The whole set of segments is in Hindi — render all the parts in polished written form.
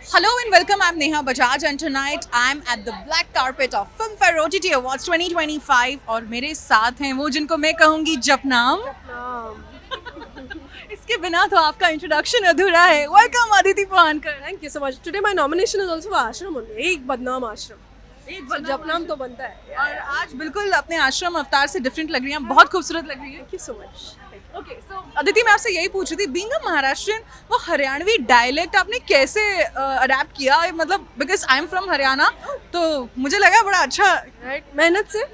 Hello and welcome. I'm Neha Bajaj and tonight I'm at the black carpet of Filmfare OTT Awards 2025 और मेरे साथ हैं वो जिनको मैं कहूँगी जपनाम। इसके बिना तो आपका इंट्रोडक्शन अधूरा है। Welcome Aditi Pankar. Thank you so much. Today my nomination is also for ashram only. एक बदनाम आश्रम. So जपनाम तो बनता है. और आज बिल्कुल अपने आश्रम अवतार से डिफरेंट लग रही हैं, बहुत खूबसूरत लग रही है। Thank you so much. Okay so Aditi मैं आपसे यही पूछ रही थी, बीइंग अ महाराष्ट्रियन वो हरियाणवी डायलेक्ट आपने कैसे अडैप्ट किया, मतलब because I am from Haryana तो मुझे लगा बड़ा अच्छा, Right? मेहनत से.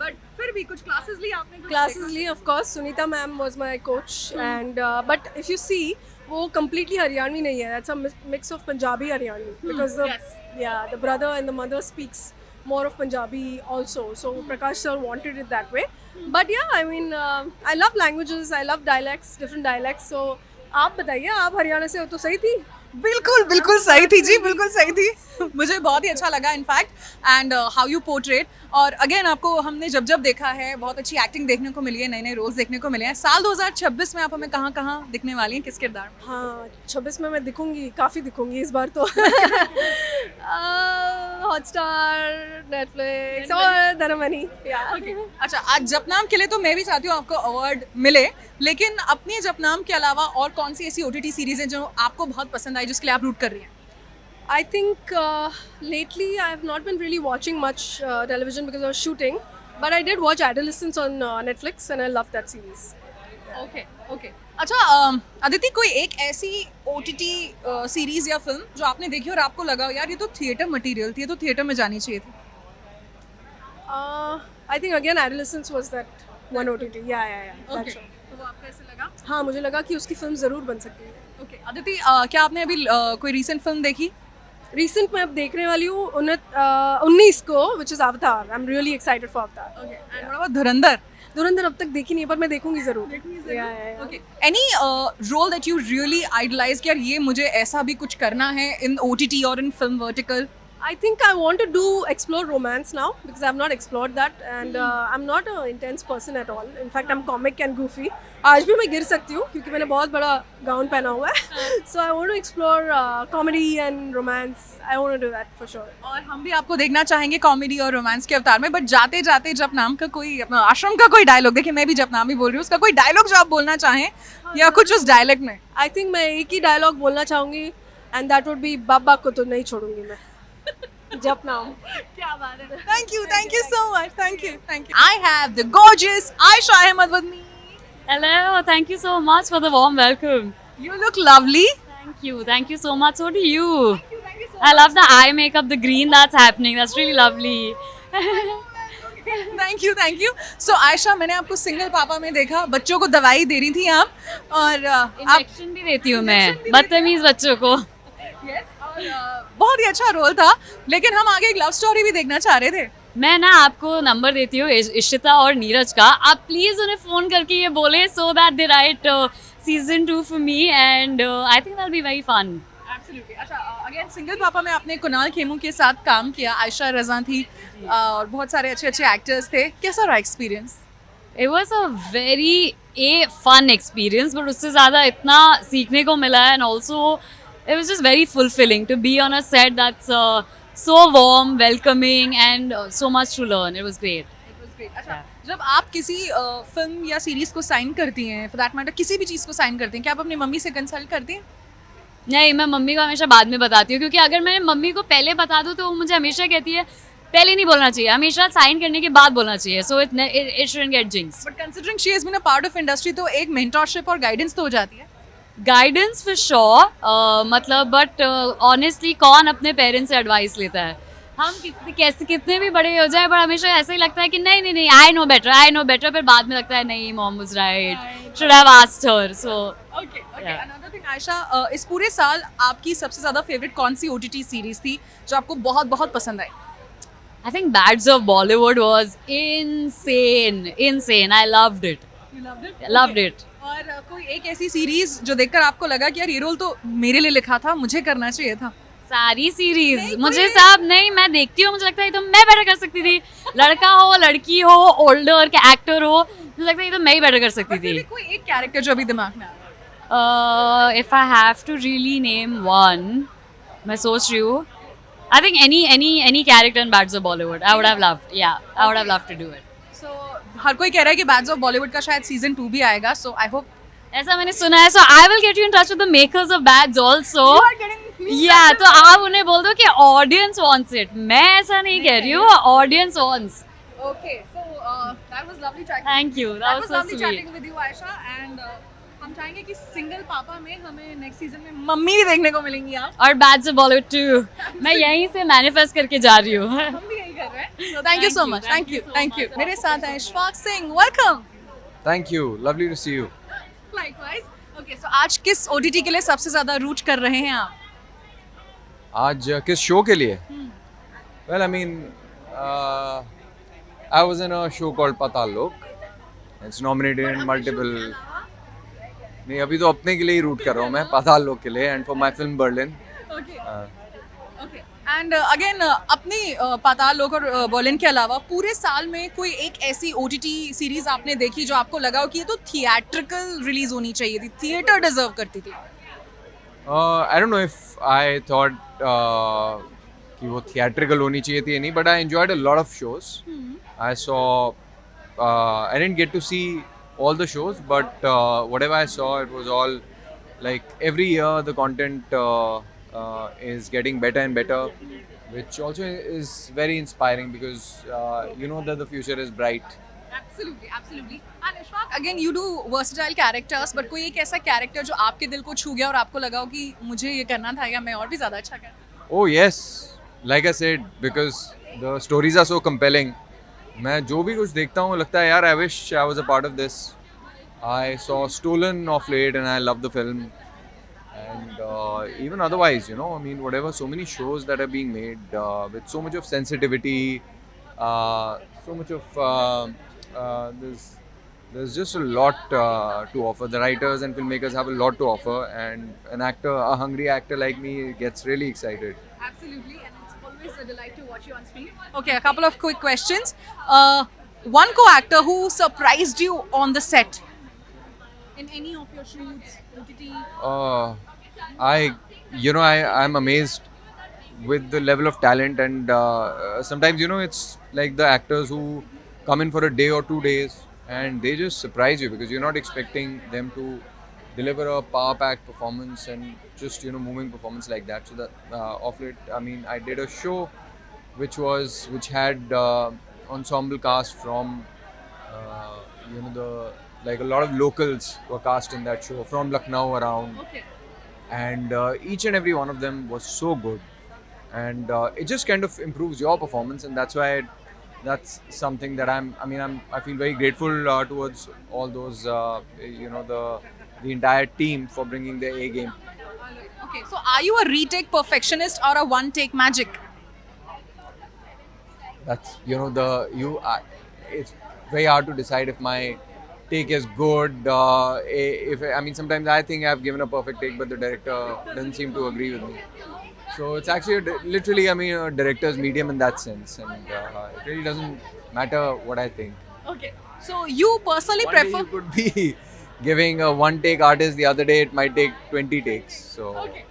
बट फिर भी कुछ क्लासेस ली आपने? कुछ Classes Lee of course. Sunita ma'am was my coach and but if you see वो completely हरियाणवी नहीं है. That's a mix of Punjabi Haryanvi because the brother and the mother speaks more of Punjabi also. So Prakash sir wanted it that way. But yeah, I mean I love languages. I love dialects, different dialects. So आप बताइए, आप हरियाणा से हो तो सही थी. बिल्कुल बिल्कुल सही थी जी, बिल्कुल सही थी। मुझे बहुत ही अच्छा लगा in fact and how you portrait. और अगेन आपको हमने जब जब देखा है बहुत अच्छी एक्टिंग देखने को मिली है, नए नए रोल्स देखने को मिले हैं। साल 2026 में आप हमें कहाँ कहाँ दिखने वाली हैं, किस किरदार में? हाँ 26 में मैं दिखूंगी, काफ़ी दिखूंगी इस बार तो. हॉटस्टार, नेटफ्लिक्स और धर्मनी. अच्छा, आज जपनाम के लिए तो मैं भी चाहती हूँ आपको अवार्ड मिले, लेकिन अपनी जपनाम के अलावा और कौन सी ऐसी OTT सीरीज है जो आपको बहुत पसंद आई, जिसके लिए आप रूट कर रही हैं? I think lately I have not been really watching much television because I was shooting, but I did watch Adolescence on Netflix and I loved that series. Okay okay. अच्छा अदिति, कोई एक ऐसी OTT सीरीज या फिल्म जो आपने देखी और आपको लगा यार ये तो थिएटर मटेरियल थी, ये तो थिएटर में जानी चाहिए थी? I think again Adolescence was that one OTT. Yeah. That's right. तो वो आपको ऐसे लगा? हाँ, मुझे लगा कि उसकी फिल्म ज़रूर बन सकती है. ओके अदिति, क्या आपने अभी कोई रीसेंट फिल्म देखी? रिसेंट मैं अब देखने वाली हूँ 19 को, विच इज़ अवतार. I am really excited for अवतार. ओके एंड व्हाट अबाउट धुरंधर? धुरंधर अब तक देखी नहीं है, पर मैं देखूंगी ज़रूर. Okay, any role that you really idolise कि यार ये मुझे ऐसा भी कुछ करना है इन OTT और इन film vertical? I think I want to explore romance now because I have not explored that and I'm not an intense person at all. In fact, I'm comic and goofy. आज भी मैं गिर सकती हूँ क्योंकि मैंने बहुत बड़ा गाउन पहना हुआ है. So I want to explore comedy and romance. I want to do that for sure. और हम भी आपको देखना चाहेंगे कॉमेडी और रोमांस के अवतार में, बट जाते जाते जपनाम का कोई, अपना आश्रम का कोई डायलॉग, देखिए मैं भी जपनाम ही बोल रही हूँ, उसका कोई डायलॉग जो आप बोलना चाहें या कुछ उस डायलेक्ट में? I think मैं एक ही डायलॉग बोलना चाहूँगी and that would be बाबा को तो नहीं छोड़ूंगी मैं. जपनाम. क्या बात है. Thank you so much. Thank you. I have the gorgeous Aisha Ahmed with me. Hello, thank you so much for the warm welcome. You look lovely. Thank you so much. So do you. I love the eye makeup, the green that's happening. That's really lovely. Thank you. So Aisha, मैंने आपको सिंगल पापा में देखा, बच्चों को दवाई दे रही थी आप, और आप इंजेक्शन भी देती हूँ मैं बदतमीज बच्चों को. बहुत ही अच्छा रोल था, लेकिन हम आगे एक लव स्टोरी भी देखना चाह रहे थे. मैं ना आपको नंबर देती हूँ इशिता और नीरज का. आप प्लीज उन्हें फोन करके ये बोले so that they write season 2 for me and I think that will be very fun. Absolutely. अच्छा, अगेन सिंगल पापा में आपने कुणाल खेमू के साथ काम किया, आयशा रज़ा थी और बहुत सारे अच्छे एक्टर्स थे. कैसा रहा experience? It was a very fun experience, but उससे ज़्यादा इतना सीखने को मिला है and also it was just very fulfilling to be on a set that's so warm, welcoming and so much to learn. It was great. अच्छा, जब आप किसी फिल्म या सीरीज को साइन करती हैं, फॉर दैट मैटर किसी भी चीज़ को साइन करती हैं, क्या आप अपनी मम्मी से कंसल्ट करती हैं? नहीं, मैं मम्मी को हमेशा बाद में बताती हूँ क्योंकि अगर मैं मम्मी को पहले बता दूँ तो वो मुझे हमेशा कहती है पहले नहीं बोलना चाहिए, हमेशा साइन करने के बाद बोलना चाहिए. So it shouldn't get jinx. But considering she has been a part of industry, तो एक मेंटरशिप और गाइडेंस तो हो जाती है. गाइडेंस फॉर श्योर, मतलब बट ऑनेस्टली कौन अपने पेरेंट्स से एडवाइस लेता है? हम कितने भी बड़े हो जाए, पर हमेशा ऐसा ही लगता है कि नहीं आई नो बेटर, फिर बाद में लगता है नहीं mom was right, should have asked her. So okay. Another thing Ayesha, इस पूरे साल आपकी सबसे ज़्यादा फेवरेट कौन सी OTT सीरीज थी जो आपको बहुत पसंद आई? I think Bads of Bollywood was insane. I loved it. You loved it? Loved it. और कोई एक ऐसी सीरीज जो देखकर आपको लगा कि यार ये रोल तो मेरे लिए लिखा था, मुझे करना चाहिए था? सारी सीरीज मुझे सब नहीं, मैं देखती हूँ, मुझे लगता है ये तो मैं बेटर कर सकती थी. लड़का हो लड़की हो, ओल्डर के एक्टर हो, मुझे लगता है ये तो मैं ही बेटर कर सकती थी. कोई एक कैरेक्टर जो अभी दिमाग में आ रहा है? If I have to really name one, मैं सोच रही हूँ. I think any character in Bads of Bollywood. I would have loved. Yeah, I would have loved to do it. So हर कोई कह रहा है कि बैड्स ऑफ बॉलीवुड का शायद सीजन 2 भी आएगा. So I hope ऐसा मैंने सुना है. So I will get you in touch with the makers of Bads also. you are getting me. Yeah, तो आप उन्हें बोल दो कि audience wants it. मैं ऐसा नहीं कह रही हूँ. Audience wants. Okay, so that was lovely chatting. Thank you. That was so lovely sweet. chatting with you, Aisha. And हम चाहेंगे कि सिंगल पापा में हमें नेक्स्ट सीजन में मम्मी भी देखने को मिलेंगी आप. और Bads of Bollywood too. मैं यहीं से manifest करके जा रही हूँ. हम भी यही कर रहे हैं. So thank you so much. Thank you so Thank you. much. मेरे साथ है Ishfaq Singh. Welcome. Thank you. Lovely to see you. Likewise. Okay, so आज किस OTT के लिए सबसे ज्यादा रूट कर रहे हैं आप? आज किस शो के लिए? Well, I mean, I was in a show called Patal Lok. It's nominated in multiple. नहीं अभी तो अपने के लिए ही रूट कर रहा हूँ मैं पाताल लोक के लिए and for my film Berlin. Okay. Okay. And again अपनी पाताल लोक और बर्लिन के अलावा पूरे साल में कोई एक ऐसी OTT सीरीज आपने देखी जो आपको लगा हो कि ये तो थिएट्रिकल रिलीज होनी चाहिए थी, थिएटर डिजर्व करती थी? I don't know if I thought कि वो theatrical होनी चाहिए थी या नहीं, but I enjoyed a lot of shows. I saw. I didn't get to see all the shows, but whatever I saw, it was all like every year the content is getting better and better, which also is very inspiring because you know that the future is bright. Absolutely, absolutely. And Ishfaq, again you do versatile characters, but कोई एक ऐसा character जो आपके दिल को छू गया और आपको लगा हो कि मुझे ये करना था या मैं और भी ज़्यादा अच्छा कर. Oh yes, like I said, because the stories are so compelling. मैं जो भी कुछ देखता हूँ लगता है यार I wish I was a part of this. I saw Stolen of late and I loved the film. And even otherwise, you know, I mean, whatever, so many shows that are being made with so much of sensitivity, so much of there's just a lot to offer. The writers and filmmakers have a lot to offer, and an actor, a hungry actor like me, gets really excited. Absolutely, and it's always a delight to watch you on screen. Okay, a couple of quick questions. One co-actor who surprised you on the set in any of your shoots, OTT. I'm amazed with the level of talent, and sometimes, you know, it's like the actors who come in for a day or 2 days and they just surprise you because you're not expecting them to deliver a power-packed performance and just, you know, moving performance like that. So that of it, I mean, I did a show which had ensemble cast from like a lot of locals were cast in that show from Lucknow around. Okay. And each and every one of them was so good, and it just kind of improves your performance, and that's why that's something that I feel very grateful towards all those the entire team for bringing their A game. Okay, so are you a retake perfectionist or a one-take magic? That's it's very hard to decide if my take is good. Sometimes I think I've given a perfect take, but the director doesn't seem to agree with me. So it's actually literally, a director's medium in that sense, and it really doesn't matter what I think. Okay, so you personally One day prefer. you could be giving a one-take artist, the other day it might take 20 takes. So Okay.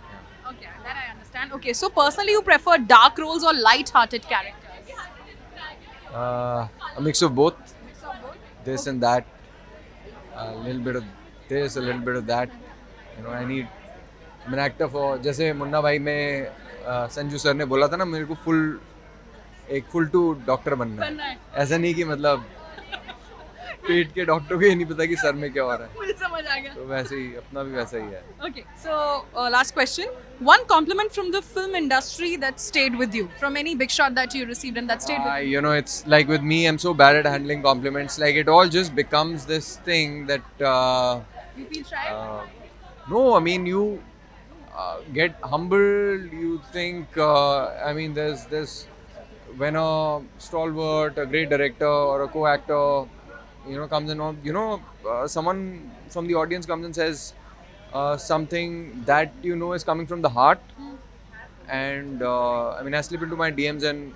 Okay, that I understand. Okay, so personally you prefer dark roles or light-hearted characters? a mix of both, Mix of both. this and that, a little bit of this, a little bit of that. I'm an actor for, जैसे मुन्ना भाई में संजू सर ने बोला था ना, मेरे को एक फुल टू डॉक्टर बनना है. ऐसा नहीं कि मतलब पेट के डॉक्टर को ये नहीं पता कि सर में क्या हो रहा है. मुझे समझ आ गया. तो वैसे ही अपना भी वैसा ही है. Okay, so last question. One compliment from the film industry that stayed with you, from any big shot that you received and that stayed with you. It's like with me, I'm so bad at handling compliments. Like it all just becomes this thing that You feel shy? no, I mean you get humbled. You think there's this when a stalwart, a great director or a co-actor, comes in, someone from the audience comes and says something that is coming from the heart, and I slip into my DMs and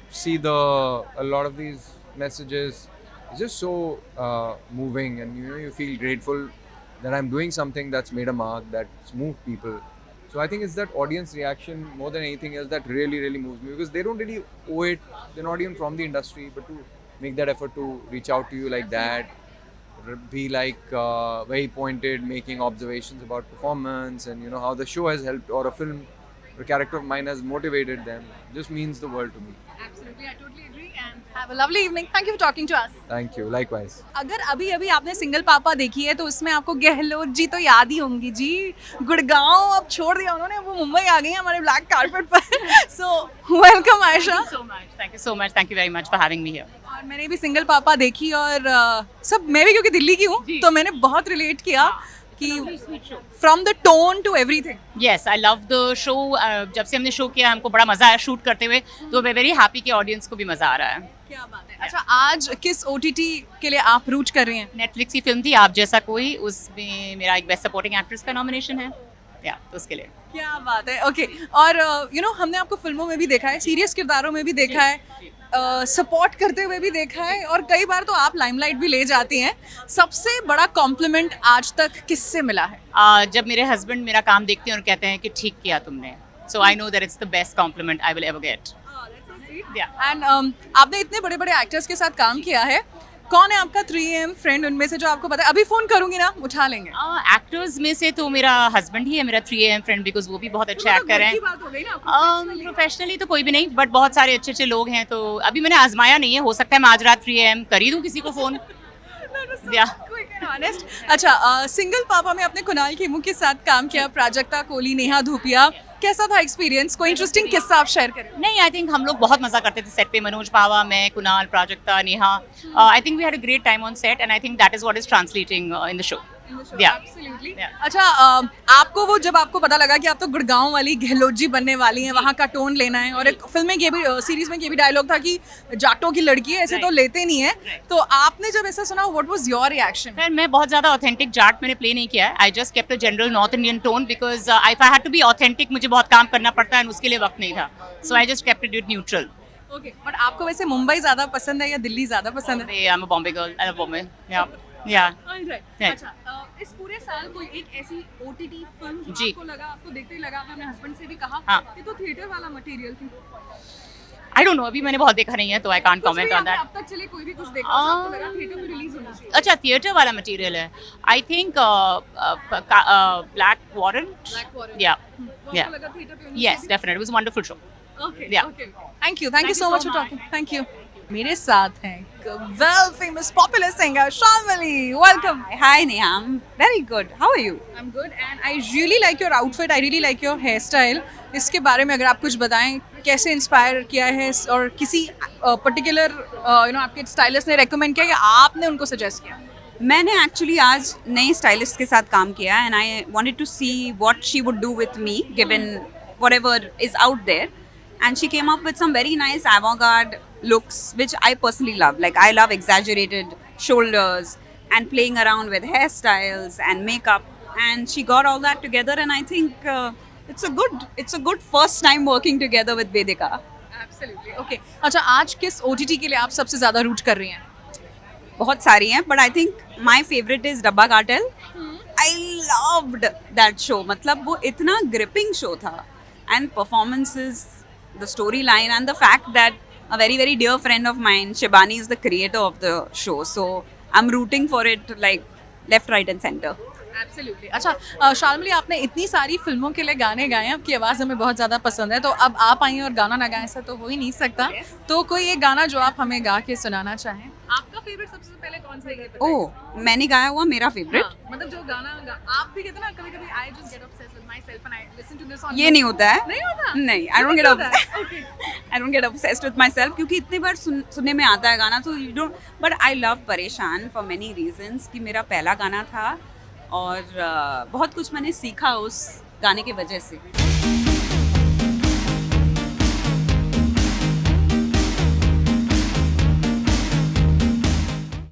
see a lot of these messages. It's just so moving, and you feel grateful that I'm doing something that's made a mark, that's moved people. So I think it's that audience reaction more than anything else that really, really moves me, because they don't really owe it. They're not even from the industry, but to make that effort to reach out to you like that, be like very pointed, making observations about performance and you know how the show has helped, or a film or a character of mine has motivated them, just means the world to me. Absolutely, I totally agree and have a lovely evening. Thank you for talking to us. Thank you. Likewise. अगर अभी अभी आपने सिंगल पापा देखी है तो उसमें आपको गहलोत जी तो याद ही होंगी जी. गुड़गांव अब छोड़ दिया उन्होंने, वो मुंबई आ गई हैं हमारे ब्लैक कारपेट पर. So welcome Ayesha. Thank you so much. Thank you very much for having me here. और मैंने भी सिंगल पापा देखी और सब मैं भी क्योंकि दिल्ली की हूँ तो मैंने बहुत रिलेट किया कि from the tone to everything. Yes, I love the show. जब से हमने शो किया हमको बड़ा मजा आया शूट करते हुए, तो वे वेरी हैप्पी कि ऑडियंस को भी मजा आ रहा है. क्या बात है. अच्छा, आज किस ओटीटी के लिए आप रूट कर रही हैं? नेटफ्लिक्स की फिल्म थी आप जैसा कोई, उसमें मेरा एक बेस्ट सपोर्टिंग एक्ट्रेस का नॉमिनेशन है, या तो उसके लिए. क्या बात है. ओके, और यू नो हमने आपको फिल्मों में भी देखा है, सीरियस किरदारों में भी देखा है, सपोर्ट करते हुए भी देखा है, और कई बार तो आप लाइमलाइट भी ले जाती हैं. सबसे बड़ा कॉम्प्लीमेंट आज तक किससे मिला है? जब मेरे हस्बैंड मेरा काम देखते हैं और कहते हैं कि ठीक किया तुमने, so I know that it's the best compliment I will ever get. And आपने इतने बड़े बड़े एक्टर्स के साथ काम किया है, कौन है आपका 3AM फ्रेंड उनमें से जो आपको पता है? अभी फोन करूंगी ना, उठा लेंगे. एक्टर्स में से तो मेरा हस्बैंड ही है मेरा 3AM फ्रेंड, बिकॉज वो भी बहुत अच्छे एक्टर हैं. बात हो गई ना. प्रोफेशनली तो कोई भी नहीं, बट बहुत सारे अच्छे अच्छे लोग हैं, तो अभी मैंने आजमाया नहीं है, हो सकता है मैं आज रात 3AM कर ही दूँ किसी को फोन. अच्छा, सिंगल पापा में आपने कुणाल खेमू के साथ काम किया, प्राजक्ता कोहली, नेहा धूपिया. कैसा था एक्सपीरियंस? कोई इंटरेस्टिंग किस्सा आप शेयर करें. नहीं, आई थिंक हम लोग बहुत मजा करते थे सेट पे. मनोज पावा, मैं, Kunal, Prajakta, Neha. I think we had a great time on set and I think that is what is translating in the show. Absolutely. अच्छा, आपको वो जब आपको पता लगा कि आप तो गुड़गांव वाली गहलोत जी बनने वाली हैं, वहाँ का टोन लेना है, और एक फिल्म में ये भी सीरीज में ये भी डायलॉग था कि जाटों की लड़की है, ऐसे तो लेते नहीं है, तो आपने जब ऐसा सुना, व्हाट वाज योर रिएक्शन? खैर मैं बहुत ज्यादा ऑथेंटिक जाट मैंने प्ले नहीं किया है. I just kept a general North Indian tone because if I had to be authentic मुझे बहुत काम करना पड़ता है और उसके लिए वक्त नहीं था. So I just kept it neutral. Okay, but आपको वैसे मुंबई ज्यादा पसंद है या दिल्ली ज्यादा पसंद है? I am a Bombay girl. I love Bombay. या अच्छा, इस पूरे साल कोई एक ऐसी ओटीटी फिल्म जो जी. आपको लगा, आपको देखते ही लगा, आपने अपने हस्बैंड से भी कहा हाँ. कि तो थिएटर वाला मटेरियल थी? आई डोंट नो, अभी मैंने बहुत देखा नहीं है तो I can't comment on that. अब तक चले कोई भी कुछ देखा हो, आपको लगा थिएटर में रिलीज होना चाहिए? अच्छा, थिएटर वाला मटेरियल है. I think black warrant. या आपको लगा थिएटर पे होनी yes, definitely. It was a wonderful show. Okay. Yeah. Thank you so much for talking. Thank you. मेरे साथ हैं well famous popular singer Shamli. Welcome. Hi Neha, I'm very good. How are you? I'm good and I really like your outfit. I really like your hairstyle. इसके बारे में अगर आप कुछ बताएं, कैसे इंस्पायर किया है और किसी पर्टिकुलर आपके स्टाइलिस्ट ने रेकमेंड किया या आपने उनको सजेस्ट किया? मैंने एक्चुअली आज नई स्टाइलिस्ट के साथ काम किया and I wanted to see what she would do with me given whatever is out there and she came up with some very nice avant-garde looks which I personally love. Like I love exaggerated shoulders and playing around with hairstyles and makeup, and she got all that together and I think it's a good first time working together with Vedika. Absolutely. Okay. अच्छा, आज किस OTT के लिए आप सबसे ज़्यादा रूट कर रही हैं? बहुत सारी हैं but I think my favorite is Dabba Cartel. I loved that show. मतलब वो इतना gripping show था and performances, the storyline and the fact that a very very dear friend of mine, Shibani, is the creator of the show, so I'm rooting for it like left, right and center. Absolutely. अच्छा, शालमली, आपने इतनी सारी फिल्मों के लिए गाने गाए हैं, आपकी आवाज़ हमें बहुत ज़्यादा पसंद है, तो अब आप आई और गाना ना गाएं ऐसा तो हो ही नहीं सकता. तो कोई एक गाना जो आप हमें गा के सुनाना चाहें. आपका फेवरेट सबसे पहले कौन सा है? ओह, मैंने गाया हुआ मेरा फेवरेट. मतलब जो गाना आप भी कहते ना कभी-कभी I just get obsessed with myself and I listen to this on. ये नहीं होता है. नहीं होता? नहीं, I don't get obsessed with myself क्योंकि इतनी बार सुनने में आता है गाना, तो you don't. But I love परेशान for many reasons कि मेरा पहला गाना था और बहुत कुछ मैंने सीखा उस गाने की वजह से.